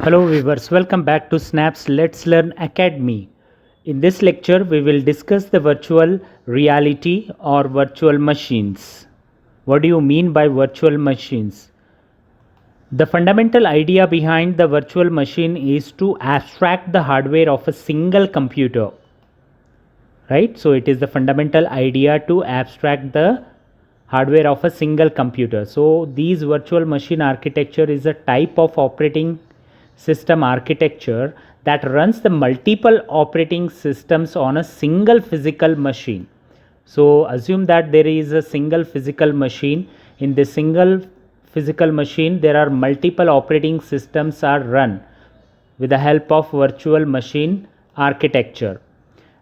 Hello viewers, welcome back to Snap's Let's Learn Academy. In this lecture, we will discuss the virtual reality or virtual machines. What do you mean by virtual machines? The fundamental idea behind the virtual machine is to abstract the hardware of a single computer. Right? So it is the fundamental idea to abstract the hardware of a single computer. So these virtual machine architecture is a type of operating system architecture that runs the multiple operating systems on a single physical machine. So assume that there is a single physical machine. In this single physical machine there are multiple operating systems are run with the help of virtual machine architecture.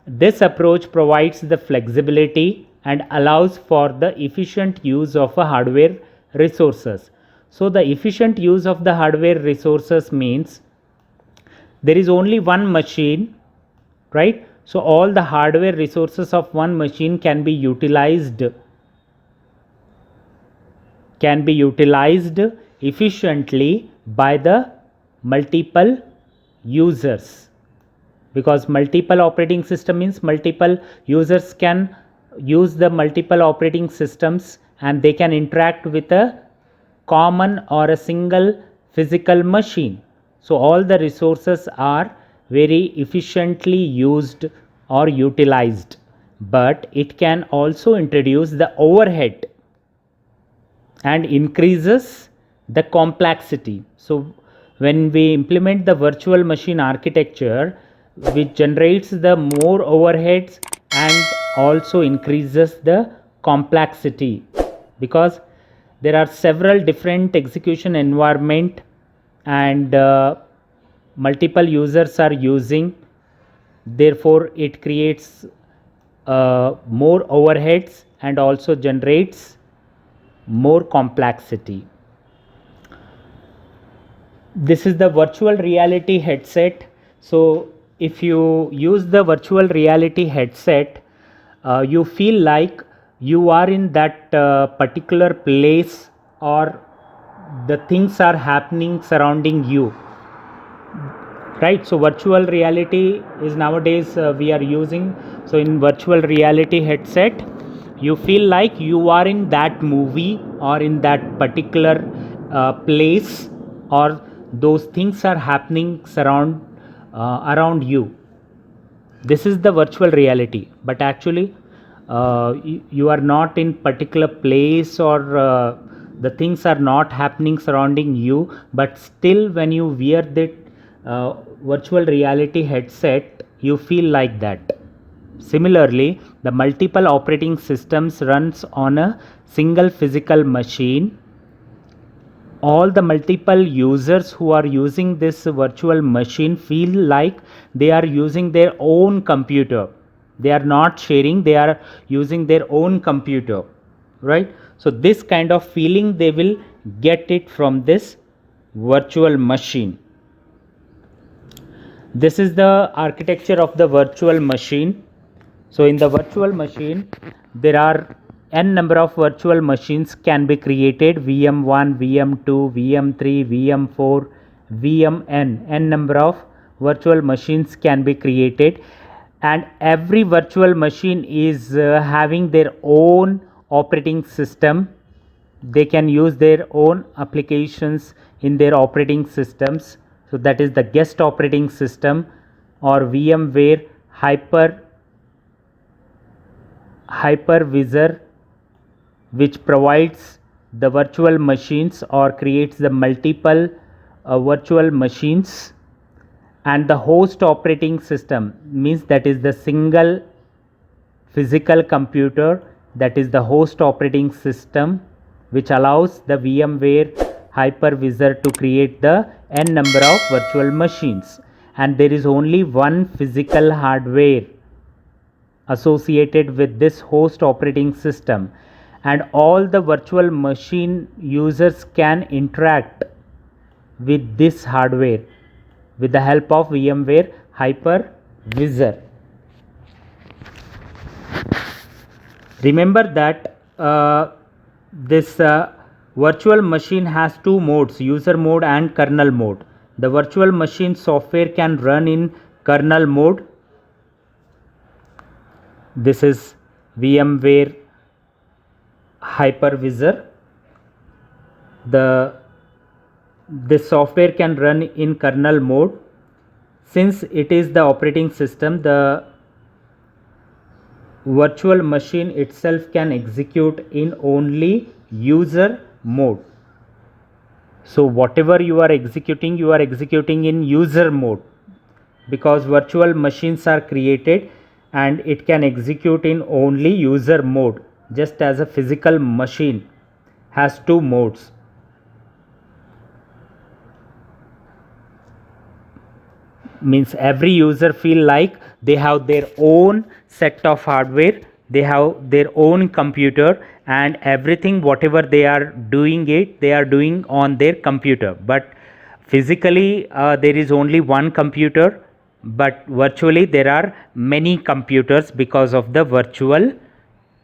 This approach provides the flexibility and allows for the efficient use of a hardware resources. So the efficient use of the hardware resources means there is only one machine, right? So all the hardware resources of one machine can be utilized efficiently by the multiple users, because multiple operating system means multiple users can use the multiple operating systems and they can interact with a common or a single physical machine. So all the resources are very efficiently used or utilized, but it can also introduce the overhead and increases the complexity. So when we implement the virtual machine architecture, which generates the more overheads and also increases the complexity, because there are several different execution environment and multiple users are using, therefore it creates more overheads and also generates more complexity. This is the virtual reality headset. So if you use the virtual reality headset, you feel like you are in that particular place, or the things are happening surrounding you, right? So virtual reality is nowadays we are using. So in virtual reality headset you feel like you are in that movie or in that particular place, or those things are happening around you. This is the virtual reality, but actually you are not in particular place, or the things are not happening surrounding you, but still when you wear that virtual reality headset you feel like that. Similarly, the multiple operating systems runs on a single physical machine. All the multiple users who are using this virtual machine feel like they are using their own computer. They are not sharing, they are using their own computer, right? So this kind of feeling they will get it from this virtual machine. This is the architecture of the virtual machine. So in the virtual machine there are n number of virtual machines can be created: VM1, VM2, VM3, VM4, VMn. N number of virtual machines can be created, and every virtual machine is having their own operating system. They can use their own applications in their operating systems. So that is the guest operating system, or VMware hypervisor, which provides the virtual machines or creates the multiple virtual machines. And the host operating system means that is the single physical computer, that is the host operating system, which allows the VMware hypervisor to create the n number of virtual machines. And there is only one physical hardware associated with this host operating system, and all the virtual machine users can interact with this hardware with the help of VMware hypervisor. Remember that this virtual machine has two modes: user mode and kernel mode. The virtual machine software can run in kernel mode. This is VMware Hypervisor. This software can run in kernel mode. Since it is the operating system, the virtual machine itself can execute in only user mode. So whatever you are executing in user mode, because virtual machines are created and it can execute in only user mode, just as a physical machine has two modes. Means every user feel like they have their own set of hardware, they have their own computer, and everything whatever they are doing they are doing on their computer. But physically there is only one computer, but virtually there are many computers because of the virtual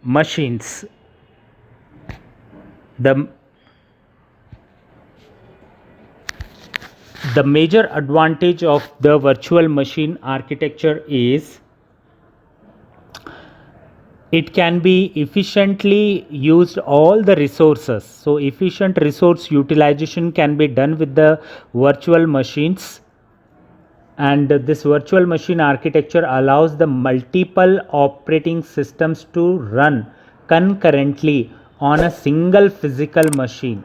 machines. The major advantage of the virtual machine architecture is it can be efficiently used all the resources. So efficient resource utilization can be done with the virtual machines, and this virtual machine architecture allows the multiple operating systems to run concurrently on a single physical machine,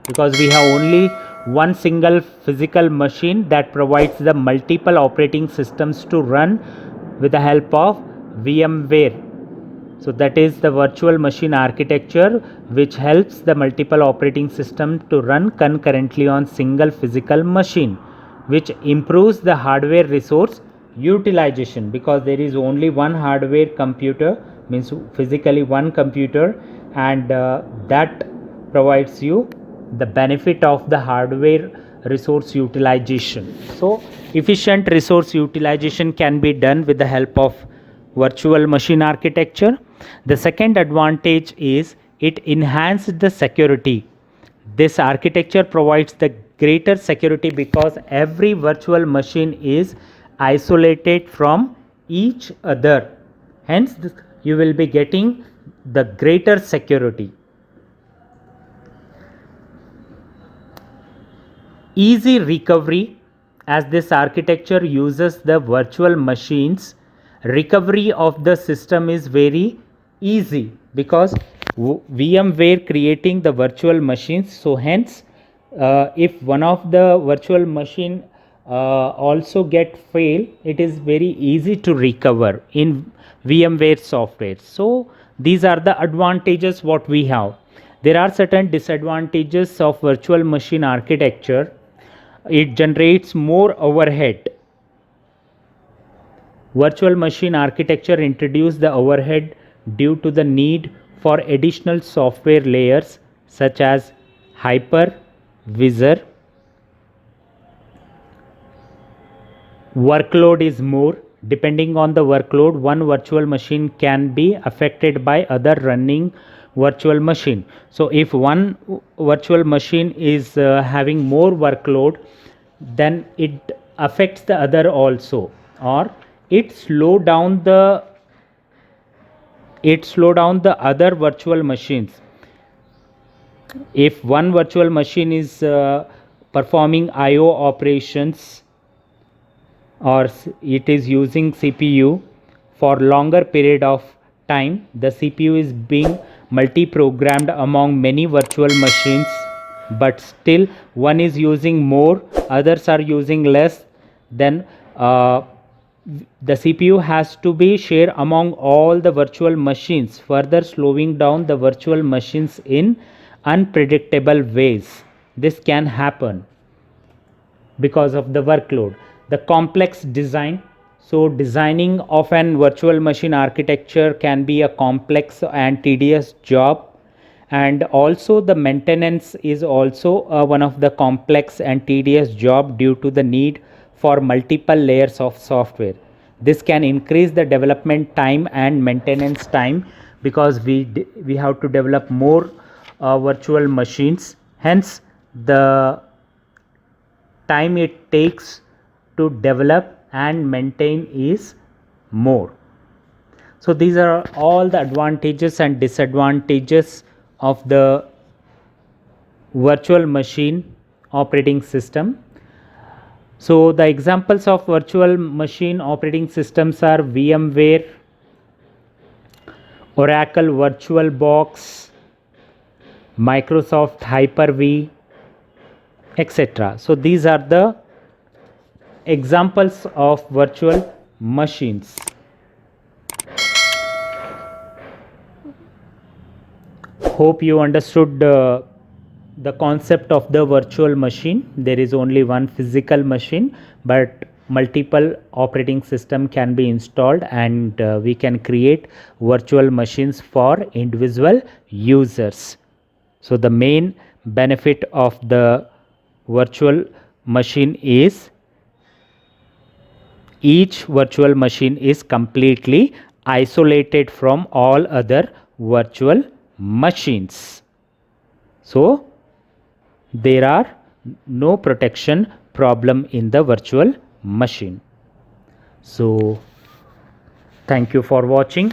because we have only one single physical machine that provides the multiple operating systems to run with the help of VMware. So that is the virtual machine architecture, which helps the multiple operating system to run concurrently on single physical machine, which improves the hardware resource utilization, because there is only one hardware computer, means physically one computer, and that provides you the benefit of the hardware resource utilization. So efficient resource utilization can be done with the help of virtual machine architecture. The second advantage is it enhances the security. This architecture provides the greater security because every virtual machine is isolated from each other. Hence, you will be getting the greater security. Easy recovery, as this architecture uses the virtual machines, recovery of the system is very easy because VMware creating the virtual machines. So hence if one of the virtual machine also get fail, it is very easy to recover in VMware software. So these are the advantages what we have. There are certain disadvantages of virtual machine architecture. It generates more overhead. Virtual machine architecture introduced the overhead due to the need for additional software layers such as hypervisor. Workload is more. Depending on the workload, one virtual machine can be affected by other running virtual machine. So if one virtual machine is having more workload, then it affects the other also, or it slow down the other virtual machines. If one virtual machine is performing IO operations, or it is using CPU for longer period of time, the CPU is being multi-programmed among many virtual machines, but still one is using more, others are using less, then the CPU has to be shared among all the virtual machines, further slowing down the virtual machines in unpredictable ways. This can happen because of the workload. The complex design. So designing of an virtual machine architecture can be a complex and tedious job, and also the maintenance is also one of the complex and tedious job due to the need for multiple layers of software. This can increase the development time and maintenance time because we have to develop more virtual machines. Hence the time it takes to develop and maintain is more. So these are all the advantages and disadvantages of the virtual machine operating system. So the examples of virtual machine operating systems are VMware, Oracle VirtualBox, Microsoft Hyper-V, etc. So these are the examples of virtual machines. Hope you understood the concept of the virtual machine. There is only one physical machine, but multiple operating system can be installed, and we can create virtual machines for individual users. So the main benefit of the virtual machine is each virtual machine is completely isolated from all other virtual machines. So there are no protection problem in the virtual machine. So thank you for watching.